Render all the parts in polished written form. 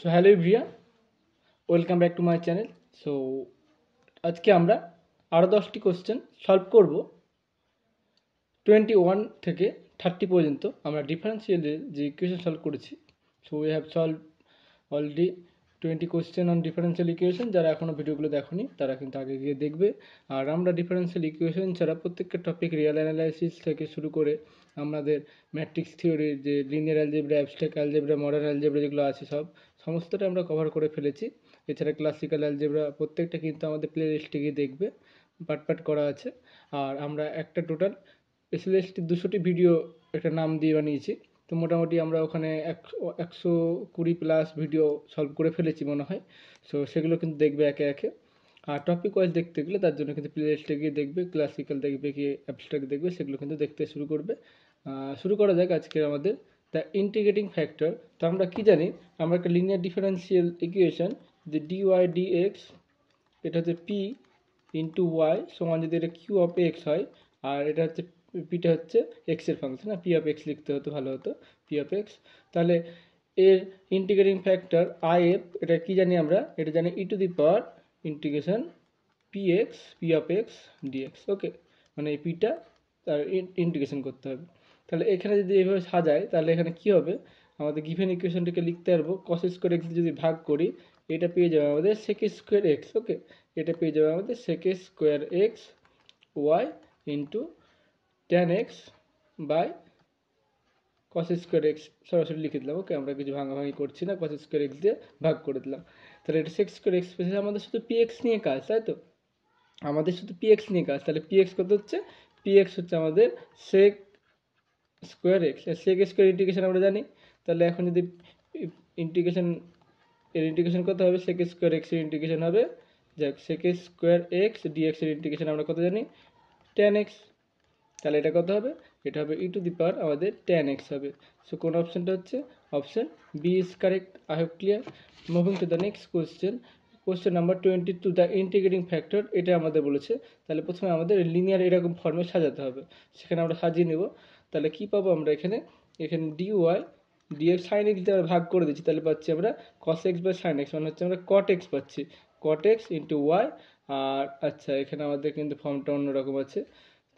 So hello everyone, welcome back to my channel. So আজকে আমরা আরও 10টি কোশ্চেন সলভ করব। 21 থেকে 30 পর্যন্ত আমরা ডিফারেন্সিয়ালের যে ইকুয়েশন সলভ করেছি। So we have solve already 20 question on differential equation. যারা এখনও ভিডিওগুলো দেখোনি তারা কিন্তু আগে গিয়ে দেখবে। আর আমরা ডিফারেন্সিয়াল ইকুয়েশন ছাড়া প্রত্যেকটা টপিক রিয়েল অ্যানালাইসিস থেকে শুরু করে আমাদের ম্যাট্রিক্স থিওরি, যে linear algebra, abstract algebra, modern algebra যেগুলো আছে সমস্তটা আমরা কভার করে ফেলেছি। এছাড়া ক্লাসিক্যাল অ্যালজেব্রা প্রত্যেকটা কিন্তু আমাদের প্লে লিস্টে গিয়ে দেখবে, পার্ট করা আছে। আর আমরা একটা টোটাল স্পেশালিস্ট 200টি ভিডিও একটা নাম দিয়ে বানিয়েছি। তো মোটামুটি আমরা ওখানে 120+ ভিডিও সলভ করে ফেলেছি মনে হয়। সো সেগুলো কিন্তু দেখবে একে একে। আর টপিক ওয়াইজ দেখতে গেলে তার জন্য কিন্তু প্লে লিস্টে গিয়ে দেখবে, ক্লাসিক্যাল দেখবে কি অ্যাবস্ট্রাক্ট দেখবে, সেগুলো কিন্তু দেখতে শুরু করবে। শুরু করা যাক আজকের আমাদের দ্য ইন্টিগ্রেটিং ফ্যাক্টর। তো আমরা কি জানি, আমরা একটা লিনিয়ার ডিফারেন্সিয়াল ইকুয়েশন যে ডিওয়াই ডিএক্স, এটা হচ্ছে পি ইন্টু ওয়াই সমান যদি এটা কিউ অফ এক্স হয়, আর এটা হচ্ছে পিটা হচ্ছে এক্সের ফাংশন, না পি অফ এক্স লিখতে হতো ভালো হতো, পি অফ এক্স। তাহলে এর ইন্টিগ্রেটিং ফ্যাক্টর আই এফ, এটা কি জানি আমরা, এটা জানি e to the power integration P X, P of X dx. Okay, মানে এই পিটা তার ইন্টিগ্রেশন করতে হবে। তাহলে এখানে যদি এইভাবে সাজায় তাহলে এখানে কি হবে, আমাদের গিভেন ইকুয়েশনটাকে লিখতে পারবো কস স্কোয়ার এক্স যদি ভাগ করি, এটা পেয়ে যাবে আমাদের সেক স্কোয়ার এক্স। ওকে, এটা পেয়ে যাবে আমাদের sec square x y into tan x by cos square x, সরাসরি লিখে দিলাম। ওকে, আমরা কিছু ভাঙাভাঙি করছি না, কস স্কোয়ার এক্স দিয়ে ভাগ করে দিলাম। তাহলে এটা সেক স্কোয়ার এক্স পেয়েছে, আমাদের শুধু পি এক্স নিয়ে কাজ, তাই তো? আমাদের শুধু পি এক্স নিয়ে কাজ। তাহলে পি এক্স কত হচ্ছে, পি এক্স হচ্ছে আমাদের sec square x. Sec square integration আমরা জানি। তাহলে এখন যদি ইন্টিগ্রেশন, এর ইন্টিগ্রেশন কত হবে, সেক স্কোয়ার এক্স এর ইন্টিগ্রেশন হবে, যাক সেক স্কোয়ার এক্স ডিএক্স এর ইন্টিগ্রেশন আমরা কত জানি, ট্যান এক্স। তাহলে এটা কত হবে, এটা হবে ই টু দি পাওয়ার আমাদের ট্যান এক্স হবে। সো কোন অপশনটা হচ্ছে, option B is correct. I hope clear. Moving to the next question, question number 22, the integrating factor. এটা আমাদের বলেছে, তাহলে প্রথমে আমাদের লিনিয়ার এরকম ফর্মে সাজাতে হবে, সেখানে আমরা সাজিয়ে নেব। তাহলে কি পাবো আমরা এখানে, এখানে d Y dx sine x দিয়ে আমরা ভাগ করে দিচ্ছি, তাহলে পাচ্ছি আমরা cos x by sine x, মানে হচ্ছে আমরা কট এক্স পাচ্ছি, কট এক্স ইন্টু ওয়াই। আর আচ্ছা, এখানে আমাদের কিন্তু ফর্মটা অন্যরকম আছে।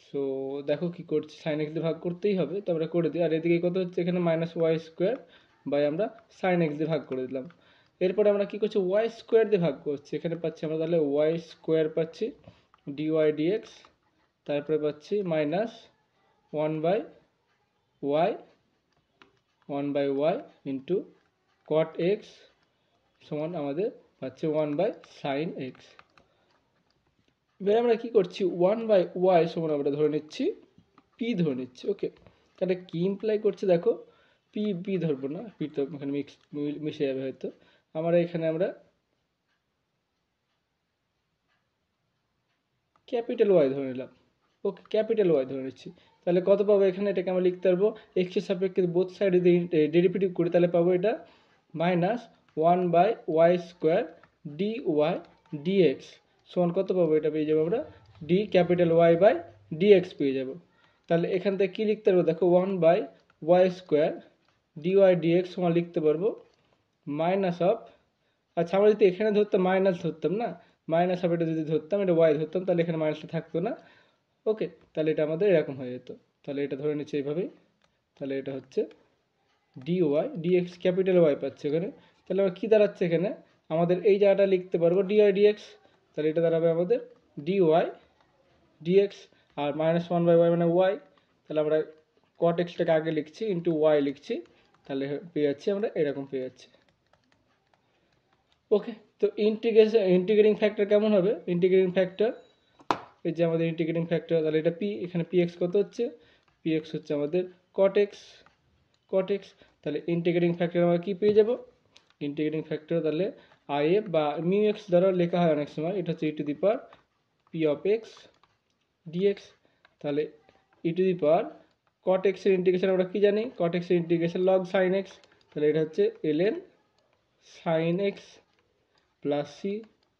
সো দেখো কি করছি, সাইন এক্স দিয়ে ভাগ করতেই হবে, তো আমরা করে দিই। আর এদিকে কত হচ্ছে, এখানে মাইনাস ওয়াই স্কোয়ার বাই আমরা সাইন এক্স দিয়ে ভাগ করে দিলাম। এরপরে আমরা কি করছি, ওয়াই স্কোয়ার দিয়ে ভাগ করছি, এখানে পাচ্ছি আমরা তাহলে ওয়াই স্কোয়ার পাচ্ছি ডিওয়াই ডিএক্স, তারপরে পাচ্ছি minus one by y, one by y into cot x সমান আমাদের পাচ্ছে ওয়ান বাই সাইন এক্স। এবার আমরা কি করছি, ওয়ান বাই ওয়াই সমান আমরা ধরে নিচ্ছি পি ধরে নিচ্ছি। ওকে, তাহলে কি ইমপ্লাই করছে দেখো, পি পি ধরবো না, পি তো এখানে মিশে যাবে হয়তো। আমরা এখানে আমরা ক্যাপিটাল ওয়াই ধরে নিলাম। ওকে, ক্যাপিটাল ওয়াই ধরে নিচ্ছি। তাহলে কত পাবো এখানে, এটাকে আমরা লিখতে পারবো এক্সের সাপেক্ষে বোথ সাইডে যদি ডেরিভেটিভ করি, তাহলে পাবো এটা minus one by y square d Y dx সমান কত পাবো, এটা পেয়ে যাবো আমরা d capital y by dx পেয়ে যাবো। তাহলে এখান থেকে কী লিখতে পারবো দেখো, one by y square dy dx সমান লিখতে পারবো মাইনাস অফ, আচ্ছা আমরা যদি এখানে ধরতাম মাইনাস ধরতাম না, মাইনাস অফ এটা যদি ধরতাম, এটা ওয়াই ধরতাম, তাহলে এখানে মাইনাসটা থাকতো না। ওকে, তাহলে এটা আমাদের এরকম হয়ে যেত। তাহলে এটা ধরে নিচ্ছে এইভাবেই, তাহলে এটা হচ্ছে d Y dx capital y পাচ্ছে এখানে। তাহলে আমরা কী দাঁড়াচ্ছে এখানে, আমাদের এই জায়গাটা লিখতে পারবো ডিওয়াই ডিএক্স, তাহলে এটা দাঁড়াবে আমাদের ডি ওয়াই ডিএক্স, আর মাইনাস ওয়ান বাই ওয়াই মানে ওয়াই, তাহলে আমরা কট এক্সটাকে আগে লিখছি ইন্টু ওয়াই লিখছি, তাহলে পেয়ে যাচ্ছি আমরা এরকম পেয়ে যাচ্ছি। ওকে, তো ইন্টিগ্রেটিং ফ্যাক্টর কেমন হবে, ইন্টিগ্রেটিং ফ্যাক্টর এই যে আমাদের ইন্টিগ্রেটিং ফ্যাক্টর, তাহলে এটা পি, এখানে পি এক্স কত হচ্ছে, পি এক্স হচ্ছে আমাদের কট এক্স, কট এক্স। তাহলে ইন্টিগ্রেটিং ফ্যাক্টর আমরা কী পেয়ে যাব, ইন্টিগ্রেটিং ফ্যাক্টর তাহলে আই এফ বা মিউ এক্স দ্বারা লেখা হয় অনেক সময়, এটা হচ্ছে e to the power P of X dx. তাহলে ই টু দি পাওয়ার কট এক্সের ইন্টিগ্রেশন আমরা কী জানি, কট এক্সের ইন্টিগ্রেশন লগ সাইন এক্স, তাহলে এটা হচ্ছে ln sine x plus c,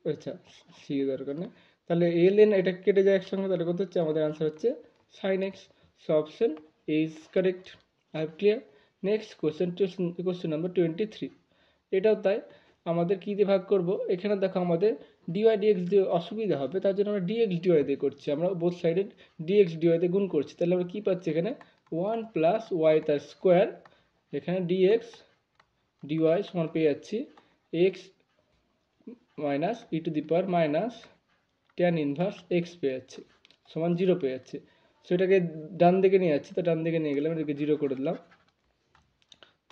আচ্ছা সি দরকার নেই, তাহলে এলএন এটা কেটে যায় একসঙ্গে, তাহলে কত হচ্ছে আমাদের আনসার হচ্ছে sine x. So option is correct. I have clear. Next question, question number 23, এটাও তাই। আমাদের কী দিয়ে ভাগ করব, এখানে দেখো আমাদের ডিওয়াই ডিএক্স দিয়ে অসুবিধা হবে, তার জন্য আমরা ডিএক্স ডিওয়াই দিয়ে করছি, আমরা বোথ সাইডে ডিএক্স ডিওয়াই দিয়ে গুণ করছি। তাহলে আমরা কী পাচ্ছি এখানে 1 প্লাস ওয়াই তার স্কোয়ার, এখানে ডিএক্স ডিওয়াই সমান পেয়ে যাচ্ছি x minus E to the power minus tan inverse x পেয়ে যাচ্ছি সমান 0 পেয়ে যাচ্ছি। সেটাকে ডান দিকে নিয়ে যাচ্ছি, তো ডান দিকে নিয়ে গেলাম, এটাকে 0 করে দিলাম।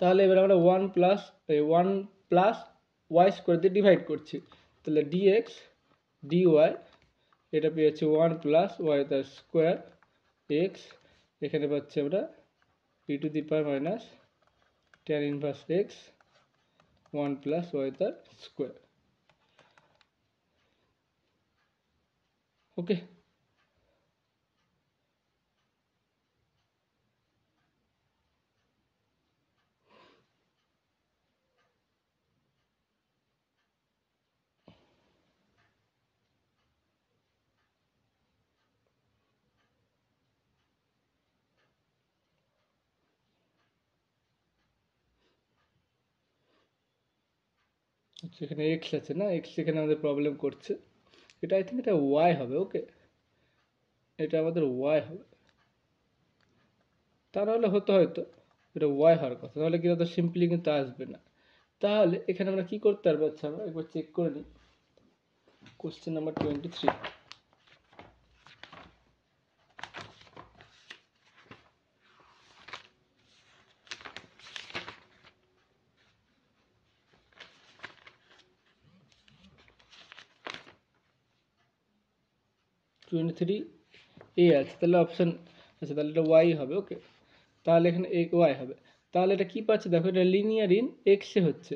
তাহলে এবার আমরা 1 প্লাস ওয়াই স্কোয়ার দিয়ে ডিভাইড করছি, তাহলে ডিএক্স ডিওয়াই এটা পেয়ে যাচ্ছে 1 প্লাস ওয়াই তার স্কোয়ার এক্স, এখানে পাচ্ছি আমরা e to the power minus tan inverse x 1 plus Y তার স্কোয়ার। ওকে, এখানে এক্স আছে না, এক্স এখানে আমাদের প্রবলেম করছে, এটা আই থিঙ্ক এটা ওয়াই হবে। ওকে, এটা আমাদের ওয়াই হবে, তা নাহলে হতো হয়তো এটা ওয়াই হওয়ার কথা, তাহলে কিন্তু তো সিম্পলি কিন্তু আসবে না। তাহলে এখানে আমরা কি করতে পারবো, আচ্ছা আমরা একবার চেক করে নিই। কোশ্চেন নাম্বার 23, এ আছে, তাহলে অপশান আচ্ছা তাহলে এটা ওয়াই হবে। ওকে, তাহলে এখানে এ ওয়াই হবে। তাহলে এটা কি পাচ্ছে দেখো, এটা লিনিয়ার ইন এক্সে হচ্ছে,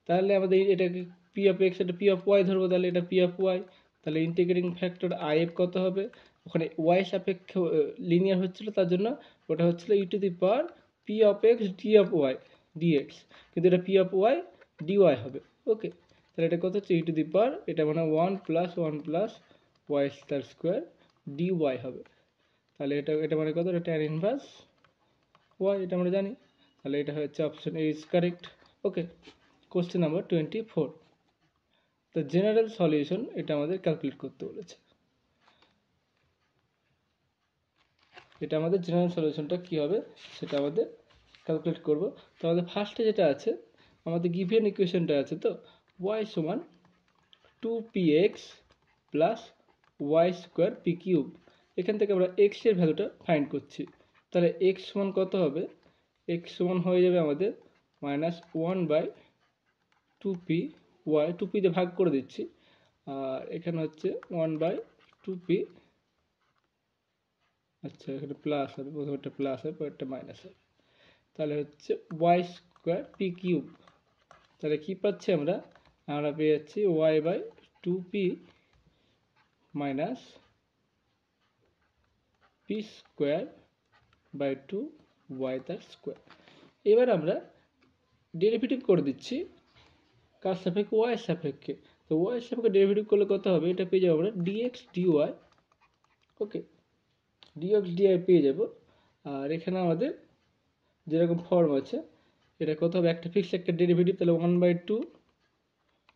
তাহলে আমাদের এটাকে পি অফ এক্স এটা পি অফ ওয়াই ধরবো, তাহলে এটা পি অফ ওয়াই, তাহলে ইন্টিগ্রেটিং ফ্যাক্টর আই এফ কত হবে, ওখানে ওয়াই সাপেক্ষে লিনিয়ার হচ্ছিলো, তার জন্য ওটা হচ্ছিলো e to the power P of X D of Y dx, কিন্তু এটা পি অফ ওয়াই ডিওয়াই হবে। ওকে, তাহলে এটা কত হচ্ছে ই টু দি পাওয়ার, এটা মানে 1 প্লাস ওয়াই তার স্কোয়ার ডিওয়াই হবে। তাহলে এটা মানে কত, এটা ট্যান ইনভার্স ওয়াই, এটা আমরা জানি, তাহলে এটা হচ্ছে option A is correct. Okay, question number 24, তো জেনারেল সলিউশন এটা আমাদের ক্যালকুলেট করতে বলেছে। এটা আমাদের জেনারেল সলিউশনটা কী হবে সেটা আমাদের ক্যালকুলেট করব। তো আমাদের ফার্স্টে যেটা আছে, আমাদের গিভেন ইকুয়েশনটা আছে, তো ওয়াই সমান 2px plus Y square p cube, এখান থেকে আমরা এক্স এর ভ্যালুটা ফাইন্ড করছি। তাহলে এক্স সমান কত হবে, এক্স সমান হয়ে যাবে আমাদের -1/2p ওয়াই, 2p দিয়ে ভাগ করে দিচ্ছি, আর এখানে হচ্ছে 1/2p, আচ্ছা এখানে প্লাস হবে, প্রথমটা প্লাস হবে পরেরটা মাইনাস হবে, তাহলে হচ্ছে ওয়াই স্কোয়ার পি কিউব। তাহলে কী পাচ্ছি আমরা, আমরা পেয়ে যাচ্ছি y/2p minus p square by 2 y তার স্কোয়ার। এবার আমরা ডেরিভেটিভ করে দিচ্ছি কার সাপেক্ষে, ওয়াই সাপেক্ষে, তো ওয়াই সাপেক্ষে ডেরিভেটিভ করলে কত হবে, এটা পেয়ে যাবো আমরা ডিএক্স ডিওয়াই। ওকে, ডিএক্স ডিওয়াই পেয়ে যাব, আর এখানে আমাদের যেরকম ফর্ম আছে এটা কত হবে, একটা ফিক্স একটা ডেরিভেটিভ, তাহলে 1/2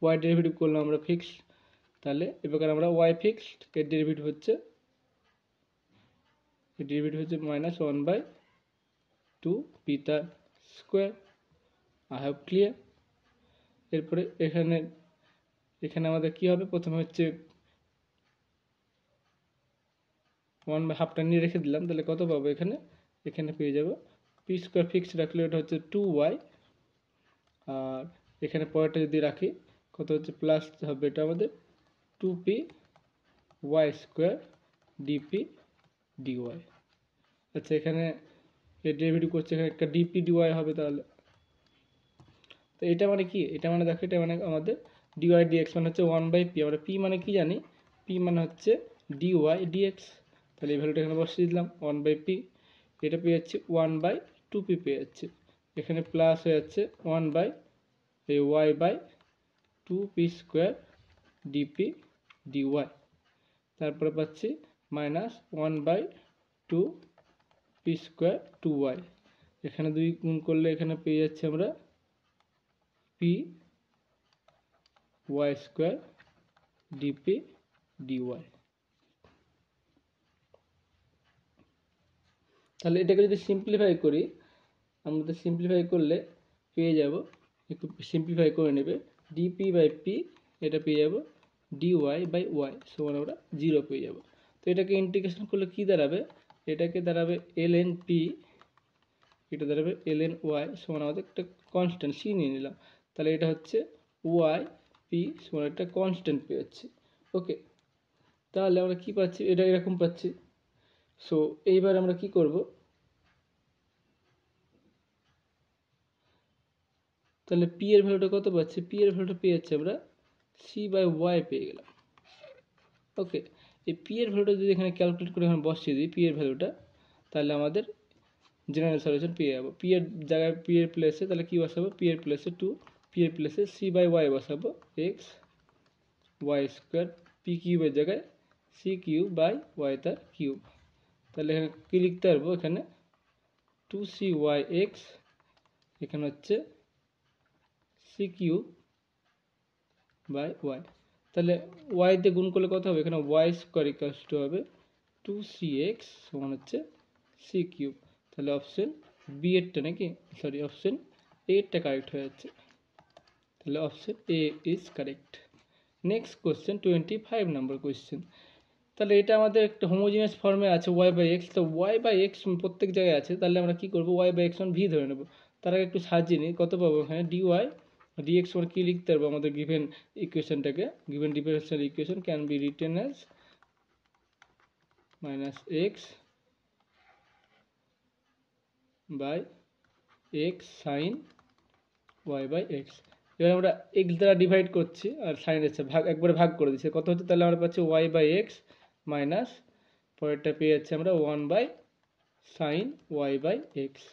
ওয়াই ডেরিভেটিভ করলাম আমরা ফিক্স, তাহলে এবার আমরা ওয়াই ফিক্সড এর ডেরিভেটিভ হচ্ছে -1/2 পি তার স্কোয়ার। I have clear. এরপরে এখানে আমাদের কি হবে, প্রথমে হচ্ছে 1/2টা নিয়ে রেখে দিলাম, তাহলে কত পাবো এখানে, এখানে পেয়ে যাব পি স্কোয়ার ফিক্সড রাখলে ওটা হচ্ছে 2y, আর এখানে পরেরটা যদি রাখি কত হচ্ছে প্লাস হবে, এটা আমাদের 2p Y square dp dy. আচ্ছা এখানে এর ডেরিভেটিভ করছে, এখানে একটা ডিপি ডিওয়াই হবে, তাহলে তো এটা মানে কি, এটা মানে দেখো এটা মানে আমাদের ডিওয়াই ডিএক্স মানে হচ্ছে 1/p, আমরা পি মানে কি জানি, পি মানে হচ্ছে ডিওয়াই ডিএক্স, তাহলে এই ভ্যালুটা এখানে বসিয়ে দিলাম 1/p, এটা পেয়ে যাচ্ছে 1/2p পেয়ে যাচ্ছে, এখানে প্লাস হয়ে যাচ্ছে 1/y/2p স্কোয়ার ডিপি ডিওয়াই, তারপরে পাচ্ছি -1/2p স্কোয়ার 2y, এখানে 2 গুণ করলে এখানে পেয়ে যাচ্ছে আমরা p y square dp dy. তাহলে এটাকে যদি সিম্পলিফাই করি, আমাদের সিম্পলিফাই করলে পেয়ে যাব, একটু সিম্পলিফাই করে নেবে, ডিপি বাই পি, এটা পেয়ে যাব ডিওয়াই বাই ওয়াই সমান আমরা 0 পেয়ে যাব। তো এটাকে ইন্টিগ্রেশন করলে কি দাঁড়াবে, এটাকে দাঁড়াবে ln পি, এটা দাঁড়াবে ln ওয়াই সমান আমাদের একটা কনস্ট্যান্ট সি নিয়ে নিলাম, তাহলে এটা হচ্ছে ওয়াই পি সমান একটা কনস্ট্যান্ট পেয়ে যাচ্ছি। ওকে, তাহলে আমরা কি পাচ্ছি, এটা এরকম পাচ্ছি। সো এইবার আমরা কি করব, তাহলে পি এর ভ্যালুটা কত পাচ্ছি, পি এর ভ্যালুটা পেয়ে যাচ্ছি আমরা সি বাই ওয়াই পেয়ে গেলাম। ওকে, এই পি এর ভ্যালুটা যদি এখানে ক্যালকুলেট করে এখানে বসিয়ে দিই পি এর ভ্যালুটা, তাহলে আমাদের জেনারেল সলিউশন পেয়ে যাবো। পি এর জায়গায় পি এর প্লেসে তাহলে কি বসাবো, পি এর প্লেসে 2, পি এর প্লেসে সি বাই ওয়াই বসাবো এক্স ওয়াই স্কোয়ার, পি কিউবের জায়গায় সি কিউব বাই ওয়াই তার কিউব। তাহলে এখানে কী লিখতে পারবো, এখানে 2CY এক্স, এখানে হচ্ছে সি কিউব বাই ওয়াই। তাহলে ওয়াই দিয়ে গুণ করলে কত হবে, এখানে ওয়াই স্কোয়ার ইকুয়ালস টু হবে 2CX সমান হচ্ছে সি কিউব। তাহলে অপশন বি এরটা নাকি, সরি অপশন এরটা কারেক্ট হয়ে যাচ্ছে, তাহলে option A is correct. Next question 25 number question. তাহলে এটা আমাদের একটা হোমোজিনিয়াস ফর্মে আছে ওয়াই বাই এক্স, তো ওয়াই বাই এক্স প্রত্যেক জায়গায় আছে, তাহলে আমরা কি করবো, ওয়াই বাই এক্স সমান ভি ধরে নেবো। তার আগে একটু সাজিয়ে নিই, কত পাবো এখানে ডিওয়াই ডিএক্স সমান কী লিখতে পারবো, আমাদের গিভেন ইকুয়েশনটাকে, given differential equation can be written as minus x by x sine y by x. এবার আমরা এক্স দ্বারা ডিভাইড করছি আর সাইন এসে ভাগ, একবারে ভাগ করে দিচ্ছি, কত হচ্ছে, তাহলে আমরা পাচ্ছি ওয়াই বাই এক্স মাইনাস পরেরটা পেয়ে যাচ্ছি আমরা 1 by sine y by x.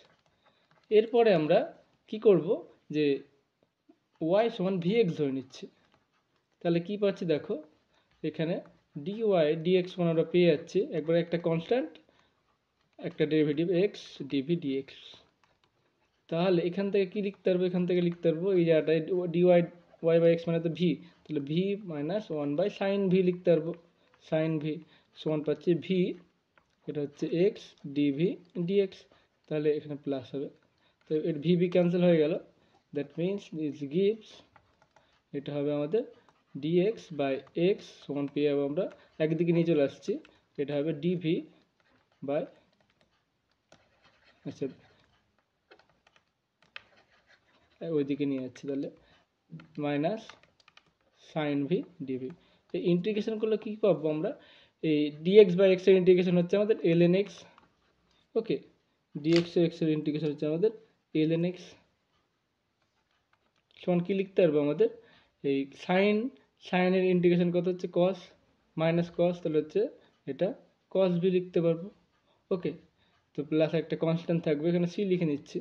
এরপরে আমরা কি করব, যে ওয়াই সমান ভি এক্স ধরে নিচ্ছি, তাহলে কি পাচ্ছি দেখো, এখানে ডিওয়াই ডিএক্স সমান আমরা পেয়ে যাচ্ছি একবারে একটা কনস্ট্যান্ট, একটা ডেরিভেটিভ এক্স ডিভি ডিএক্স। তাহলে এখান থেকে কি লিখতে পারবো, এখান থেকে লিখতে পারবো এই জায়গাটায় ডিওয়াই ওয়াই বাই এক্স মানে তো ভি, তাহলে v minus 1 by sine v লিখতে পারবো, সাইন ভি সমান পাচ্ছি ভি, এটা হচ্ছে এক্স ডিভি ডিএক্স, তাহলে এখানে প্লাস হবে, তো এর ভি ভি ক্যান্সেল হয়ে গেল, দ্যাট মিনস দিস গিভস, এটা হবে আমাদের ডিএক্স বাই এক্স সমান পেয়ে যাবো আমরা, একদিকে নিয়ে চলে আসছি, এটা হবে ডিভি বাই, আচ্ছা ওইদিকে নিয়ে যাচ্ছি, তাহলে মাইনাস সাইন ভি ডিভি। এই ইন্টিগ্রেশন করলে কী পাবো আমরা, এই ডিএক্স বাই এক্সের ইন্টিগ্রেশন হচ্ছে আমাদের এলএন এক্স। ওকে, ডিএক্স এক্সের ইন্টিগ্রেশন হচ্ছে আমাদের এলএন এক্স সমান কী লিখতে পারবো আমাদের, এই সাইনের ইন্টিগ্রেশন কত হচ্ছে কস মাইনাস কস, তাহলে হচ্ছে এটা কস বি লিখতে পারবো। ওকে, তো প্লাস একটা কনস্ট্যান্ট থাকবে, এখানে সি লিখে নিচ্ছি।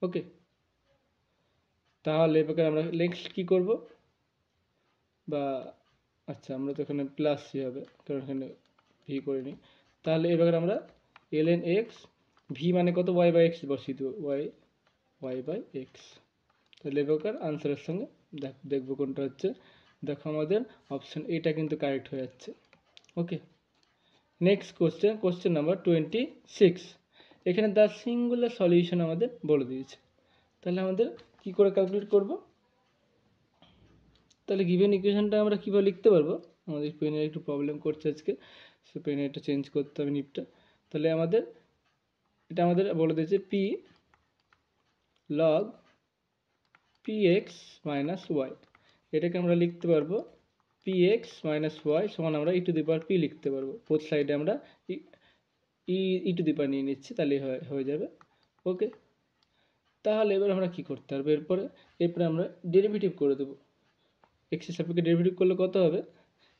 ওকে, তাহলে এবার আমরা নেক্সট কী করব, বা আচ্ছা আমরা তো এখানে প্লাস সি হবে কারণ এখানে ভি করে নিই, তাহলে এবার আমরা এলএন এক্স ভি মানে কত ওয়াই বাই এক্স বসিয়ে দেবো, ওয়াই বাই এক্স। তাহলে এবার আনসারের সঙ্গে দেখবো কোনটা হচ্ছে, দেখো আমাদের অপশন এটা কিন্তু কারেক্ট হয়ে যাচ্ছে। ওকে, নেক্সট কোশ্চেন, কোশ্চেন নাম্বার 26। এখানে দ্য সিঙ্গুলার সলিউশন আমাদের বলে দিয়েছে, তাহলে আমাদের কি করে ক্যালকুলেট করব, তাহলে গিভেন ইকুয়েশনটা আমরা কীভাবে লিখতে পারবো, আমাদের পেনের একটু প্রবলেম করছে আজকে, সে পেনে এটা চেঞ্জ করতে হবে নিপটা। তাহলে আমাদের এটা আমাদের বলে দিয়েছে p log p x minus y, এটাকে আমরা লিখতে পারবো পি এক্স মাইনাস ওয়াই সমান আমরা e to the power P লিখতে পারবো, বোথ সাইডে আমরা ই টু দি পাওয়ার নিয়ে নিচ্ছি, তাহলে হয়ে যাবে। ওকে, তাহলে এবার আমরা কি করতে পারবো, এরপরে আমরা ডেরিভেটিভ করে দেবো, এক্সের সাপেক্ষে ডেরিভেটিভ করলে কত হবে,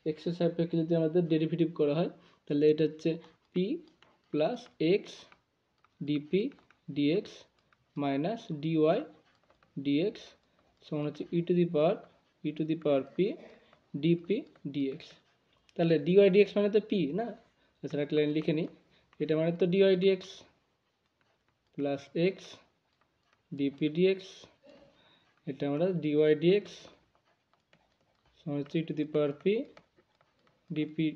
এক্সের সাপেক্ষে যদি আমাদের ডেরিভেটিভ করা হয় তাহলে এটা হচ্ছে P plus x dp dx minus dy dx সমান হচ্ছে e to the power P dp dx. তাহলে ডিওয়াই ডিএক্স মানে তো পি না, তাছাড়া একটা লাইন লিখে নিই, এটা মানে তো dy dx plus x dp dx, এটা আমরা ডিওয়াই ডিএক্স সমান হচ্ছে e to the power P dp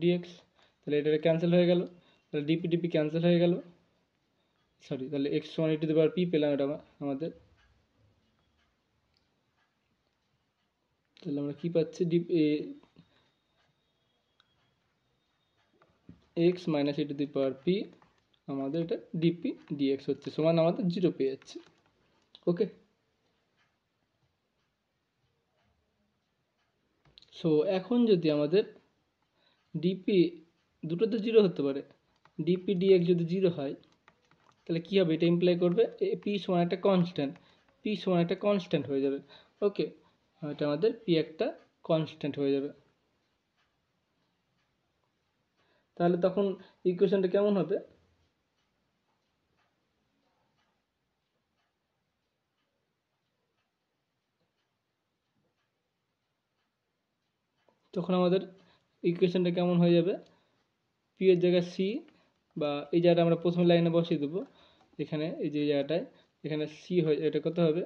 dx. তাহলে এটা ক্যান্সেল হয়ে গেল, তাহলে ডিপি ডিপি ক্যান্সেল হয়ে গেল, সরি, তাহলে এক্স সমান ই টু দি পাওয়ার পি পেলাম এটা আমাদের। তাহলে আমরা কী পাচ্ছি, x minus E to the power P, আমাদের এটা ডিপি ডিএক্স হচ্ছে সমান আমাদের 0 পেয়ে যাচ্ছে। ওকে, সো এখন যদি আমাদের ডিপি দুটো তো 0 হতে পারে, ডিপি ডিএক্স যদি 0 হয় তাহলে কী হবে, এটা ইমপ্লাই করবে পি সমান একটা কনস্ট্যান্ট, পি সমান একটা কনস্ট্যান্ট হয়ে যাবে। ওকে, এটা আমাদের পি একটা কনস্ট্যান্ট হয়ে যাবে। তাহলে তখন ইকুয়েশনটা কেমন হবে, তখন আমাদের ইকুয়েশনটা কেমন হয়ে যাবে, পি এর জায়গায় সি, বা এই জায়গাটা আমরা প্রথম লাইনে বসিয়ে দেবো, এখানে এই যে জায়গাটায় এখানে সি হয়ে, এটা কত হবে,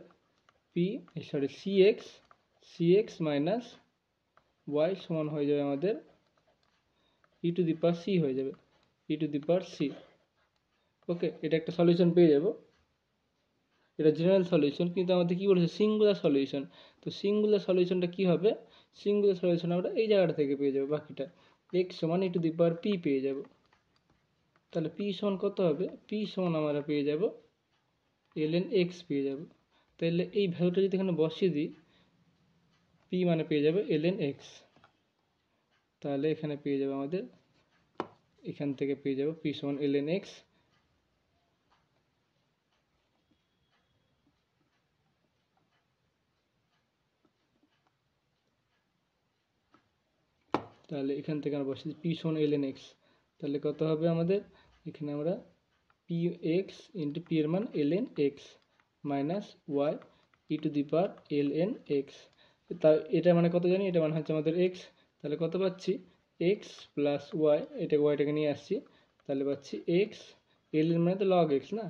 p sorry c x minus y সমান হয়ে যাবে আমাদের ই টু দি পাওয়ার সি হয়ে যাবে, ই টু দি পাওয়ার সি। ওকে, এটা একটা সলিউশন পেয়ে যাব, এটা জেনারেল সলিউশন, কিন্তু আমাদের কী বলেছে সিঙ্গুলার সলিউশন। তো সিঙ্গুলার সলিউশনটা কী হবে, সিঙ্গুলার সলিউশন আমরা এই জায়গাটা থেকে পেয়ে যাবো, বাকিটা এক্স সমান ই টু দি পাওয়ার পি পেয়ে যাব। তাহলে পি সমান কত হবে, পি সমান আমরা পেয়ে যাব ln x পেয়ে যাব। তাহলে এই ভ্যালুটা যদি এখানে বসিয়ে দিই, পি মানে পেয়ে যাবে ln x, তাহলে এখানে পেয়ে যাবে আমাদের, এখান থেকে পেয়ে যাব পি সমান ln x, তাহলে এখান থেকে আমরা বসিয়ে পি সমান ln x, তাহলে কত হবে আমাদের, এখানে আমরা পি এক্স ইন্টু পি এর মান ln x minus y e to the power ln x, তা এটা মানে কত জানি, এটা মানে হচ্ছে আমাদের x, তাহলে কত পাচ্ছি x প্লাস ওয়াই, এটা ওয়াইটাকে নিয়ে আসছি, তাহলে পাচ্ছি x, ln মানে তো log x না,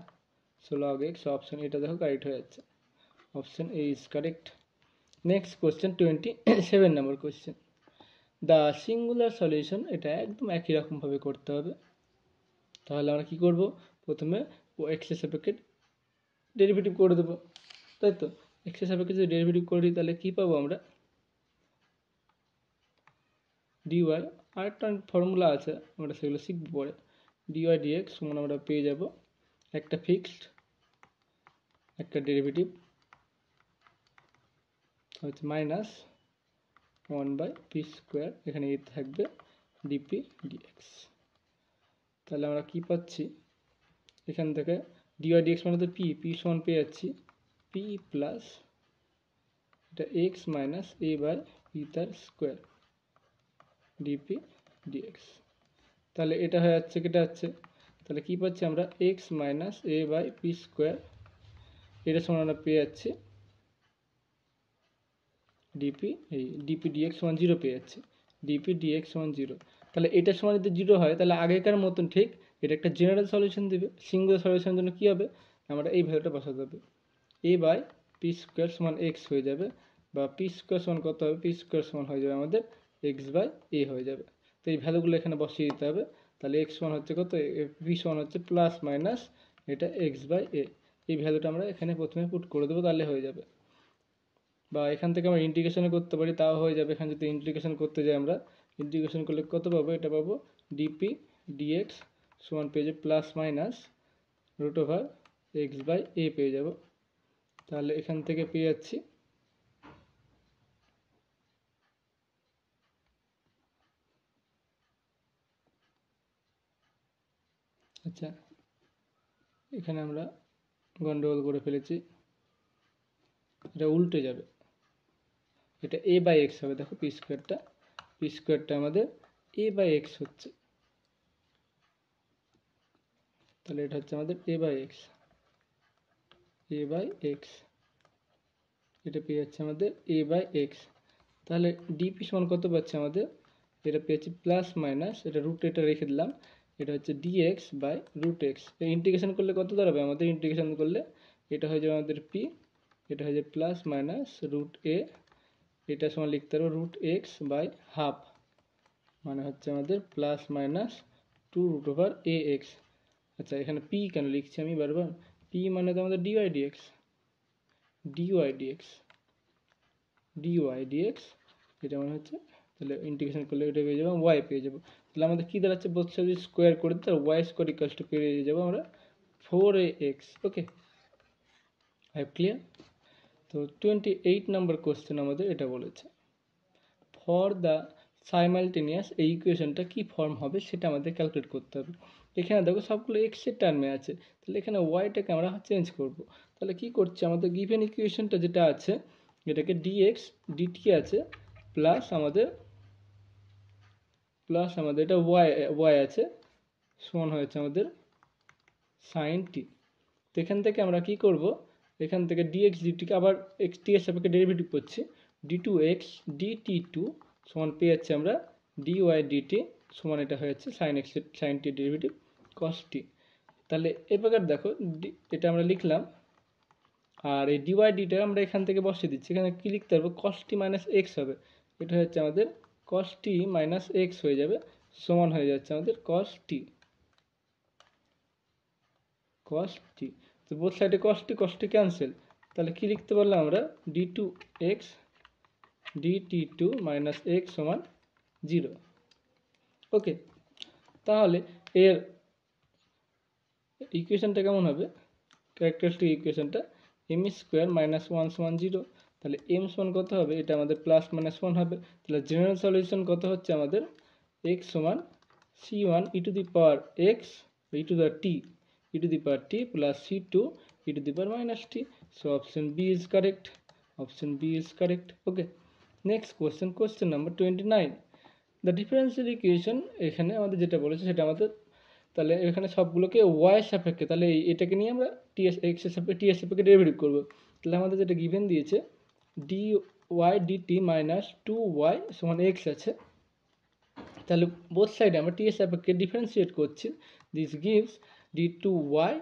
সো log x, অপশন এটা দেখো কারেক্ট হয়ে যাচ্ছে, option A is correct. Next question 27 number question, the singular solution, এটা একদম একই রকমভাবে করতে হবে। তাহলে আমরা কী করব, প্রথমে ও এক্সের সাপেক্ষে ডেরিভেটিভ করে দেবো, তাই তো, এক্সের সাপেক্ষে যদি ডেরিভেটিভ করি তাহলে কী পাবো আমরা, ডিওয়াই, আরেকটা ফর্মুলা আছে আমরা সেগুলো শিখবো পরে, ডিওয়াই ডিএক্স সমান আমরা পেয়ে যাব একটা ফিক্সড, একটা ডেরিভেটিভ হচ্ছে মাইনাস 1/p স্কোয়ার, এখানে এ থাকবে ডিপি ডিএক্স। তাহলে আমরা কি পাচ্ছি, এখান থেকে ডিওয়াই ডিএক্স মানে তো পি সমান পেয়ে যাচ্ছি পি প্লাস এটা x minus a by p তার স্কোয়ার ডিপি ডিএক্স। তাহলে এটা হয়ে যাচ্ছে, কেটে যাচ্ছে, তাহলে কী পাচ্ছি আমরা x minus a by p square, এটা সমান আমরা পেয়ে যাচ্ছি ডিপি, এই ডিপি ডিএক্স সমান 0 পেয়ে যাচ্ছে, ডিপি ডিএক্স সমান 0। তাহলে এটা সমান যদি 0 হয় তাহলে আগেকার মতন ঠিক এটা একটা জেনারেল সলিউশন দেবে, সিঙ্গুলার সলিউশনের জন্য কী হবে, আমরা এই ভ্যালুটা বসাতে হবে, এ বাই পি স্কোয়ার সমান এক্স হয়ে যাবে, বা পি স্কোয়ার সমান কত হবে, পি স্কোয়ার সমান হয়ে যাবে আমাদের এক্স বাই এ হয়ে যাবে। তো এই ভ্যালুগুলো এখানে বসিয়ে দিতে হবে, তাহলে এক্স সমান হচ্ছে কত, পি সমান হচ্ছে প্লাস মাইনাস এটা এক্স বাই এ, এই ভ্যালুটা আমরা এখানে প্রথমে পুট করে দেবো, তাহলে হয়ে যাবে। বা এখান থেকে আমরা ইন্টিগ্রেশন করতে পারি, তাও হয়ে যাবে। এখানে যদি ইন্টিগ্রেশন করতে যাই আমরা, ইন্টিগ্রেশন করলে কত পাবো, এটা পাবো ডিপি ডিএক্স সমান পেয়ে যাবে plus minus root over x by A পেয়ে যাব। তাহলে এখান থেকে পেয়ে যাচ্ছি আচ্ছা, এখানে আমরা গন্ডগোল করে ফেলেছি, এটা উল্টে যাবে, এটা এ বাই এক্স হবে, দেখো পি স্কোয়ারটা আমাদের এ বাই এক্স হচ্ছে, তাহলে এটা হচ্ছে আমাদের এ বাই এক্স, এটা পেয়ে যাচ্ছে আমাদের এ বাই এক্স। তাহলে ডিপি সমান কত পাচ্ছে আমাদের, এটা পেয়েছি প্লাস মাইনাস, এটা রুট এটা রেখে দিলাম, এটা হচ্ছে dx by root x. Integration করলে কত দাঁড়াবে আমাদের, ইন্টিগ্রেশন করলে এটা হয়ে যাবে আমাদের পি, এটা হয়ে যাবে প্লাস মাইনাস রুট এ এটা সমান লিখতে পারবো রুট এক্স বাই হাফ, মানে হচ্ছে আমাদের plus minus 2 root over a x. আচ্ছা এখানে পি কেন লিখছি আমি বারবার, পি মানে তো আমাদের dy dx, dy dx, dy dx, এটা মানে হচ্ছে, তাহলে ইন্টিগ্রেশন করলে এটা পেয়ে যাবো, ওয়াই পেয়ে যাবো। তাহলে আমাদের কী দাঁড়াচ্ছে, বোথ সাইড স্কোয়ার করে দিতে ওয়াই স্কোয়ার ইকুয়ালস টু পেয়ে যাবো আমরা 4ax। Okay, I have clear. তো 28 নাম্বার কোশ্চেন আমাদের এটা বলেছে, ফর দ্য সাইমালটেনিয়াস এই ইকুয়েশনটা কী ফর্ম হবে সেটা আমাদের ক্যালকুলেট করতে হবে। এখানে দেখো সবগুলো এক্সের টার্মে আছে, তাহলে এখানে ওয়াইটাকে আমরা চেঞ্জ করব। তাহলে কি করছি, আমাদের গিভেন ইকুয়েশনটা যেটা আছে এটাকে ডিএক্স ডিটি আছে, প্লাস আমাদের এটা ওয়াই আছে, সমান হয়েছে আমাদের সাইন টি। তো এখান থেকে আমরা কি করব, এখান থেকে ডিএক্স ডিটিকে আবার এক্স টি এর সাপেক্ষে ডেরিভেটিভ করছি, d two x dt two সমান পেয়ে যাচ্ছে আমরা ডিওয়াই ডিটি সমান এটা হয়েছে sine x sine t derivative cos t. তাহলে এ প্রকার দেখো এটা আমরা লিখলাম, আর এই ডিওয়াই ডিটা আমরা এখান থেকে বসিয়ে দিচ্ছি, এখানে কি লিখতে পারবো কস টি মাইনাস এক্স হবে, এটা হচ্ছে আমাদের কস টি মাইনাস এক্স হয়ে যাবে, সমান হয়ে যাচ্ছে আমাদের কস টি, কস টি। তো বোথ সাইডে কস টি ক্যান্সেল, তাহলে কি লিখতে পারলাম আমরা d two x dt two minus x সমান 0। ওকে, তাহলে এর ইকুয়েশনটা কেমন হবে, ক্যারেক্টারিস্টিক ইকুয়েশনটা এম স্কোয়ার মাইনাস 1 সমান 0, তাহলে এম সমান কত হবে, এটা আমাদের প্লাস মাইনাস 1 হবে, তাহলে জেনারেল সলিউশন কত হচ্ছে আমাদের এক্স সমান c1 e to the power x e to the t e to the power t plus c2 e to the power minus t. So option B is correct, option B is correct. Okay, next question, question number 29, the differential equation. এখানে আমাদের যেটা বলেছে সেটা আমাদের, তাহলে এখানে সবগুলোকে Y সাপেক্ষে, তাহলে এটাকে নিয়ে আমরা টিএস এক্স এর সাপেক্ষে টি এর সাপেক্ষে ডেরিভেটিভ করবো। তাহলে আমাদের যেটা গিভেন দিয়েছে D Y DT minus 2y সমান এক্স আছে, তাহলে বোথ সাইডে আমরা টি এর সাপেক্ষে ডিফারেন্সিয়েট করছি, this gives d two y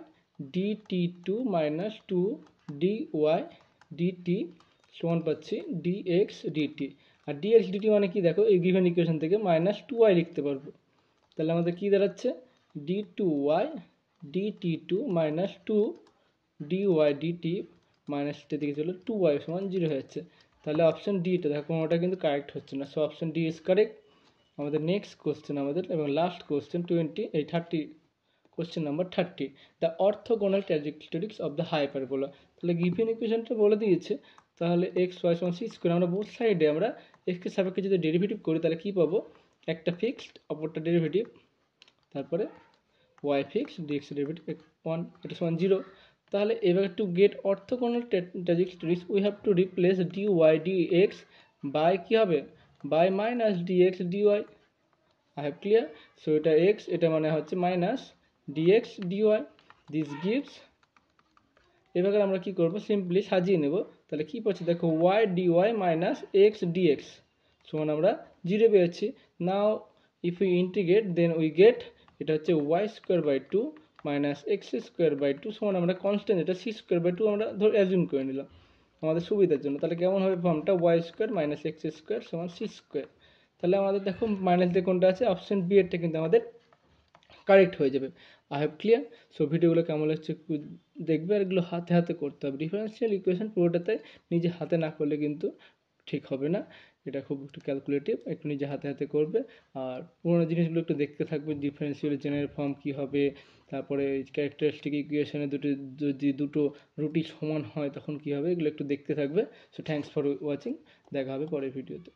dt two minus 2 dy dt সমান পাচ্ছি ডিএক্স ডিটি। আর ডিএক্স ডিটি মানে কি দেখো, এই গিভেন ইকুয়েশন থেকে মাইনাস 2y লিখতে পারবো, তাহলে আমাদের কি দাঁড়াচ্ছে d two y dt two minus 2 dy dt minus দিকে চলে 2y সমান 0 হয়ে যাচ্ছে। তাহলে অপশন ডিটা দেখো কোনোটা কিন্তু কারেক্ট হচ্ছে না, so option D is correct. আমাদের নেক্সট কোশ্চেন আমাদের এবং last question 30 question number 30, the orthogonal trajectories of the hyperbola. তাহলে গিভেন ইকুয়েশনটা বলে দিয়েছে, তাহলে এক্স ওয়াই সমান সি স্কোয়ার, আমরা বোথ সাইডে আমরা এক্সকে সাপেক্ষে যদি ডেরিভেটিভ করি তাহলে কী পাবো, একটা ফিক্সড অপরটা ডেরিভেটিভ, তারপরে ওয়াই ফিক্সড ডিএক্স ডেরিভেটিভ 1 এটা সমান 0। তাহলে এবার to get orthogonal trajectories we have to replace D Y dx by কী হবে, by minus dx dy. I have clear. So এটা এক্স, এটা মানে হচ্ছে minus dx dy, this gives, এবার আমরা কি করব, সিম্পলি সাজিয়ে নেব। তাহলে কি পাচ্ছি দেখো, y dy minus x dx সমান আমরা 0 পেয়েছি। Now if you integrate then we get, এটা হচ্ছে y square by 2 minus x square by 2 সমান আমরা কনস্ট্যান্ট এটা সি স্কোয়ার বাই 2 আমরা ধরে অ্যাজিউম করে নিলাম আমাদের সুবিধার জন্য। তাহলে কেমন হবে ফর্মটা, y square minus x square সমান সি স্কোয়ার। তাহলে আমাদের দেখো মাইনাস দিয়ে কোনটা আছে, অপশন বি এরটা কিন্তু আমাদের কারেক্ট হয়ে যাবে। I have clear. সো ভিডিওগুলো কেমন লাগছে একটু দেখবে, আর এগুলো হাতে হাতে করতে হবে। ডিফারেন্সিয়াল ইকুয়েশন পুরোটাতে নিজে হাতে না করলে কিন্তু ঠিক হবে না, এটা খুব একটু ক্যালকুলেটিভ, একটু নিজে হাতে হাতে করবে। আর পুরোনো জিনিসগুলো একটু দেখতে থাকবে, ডিফারেন্সিয়াল জেনারেল ফর্ম কী হবে, তারপরে ক্যারেক্টারিস্টিক ইকুয়েশনে যদি দুটো রুটি সমান হয় তখন কী হবে, এগুলো একটু দেখতে থাকবে। সো থ্যাঙ্কস ফর ওয়াচিং, দেখা হবে পরের ভিডিওতে।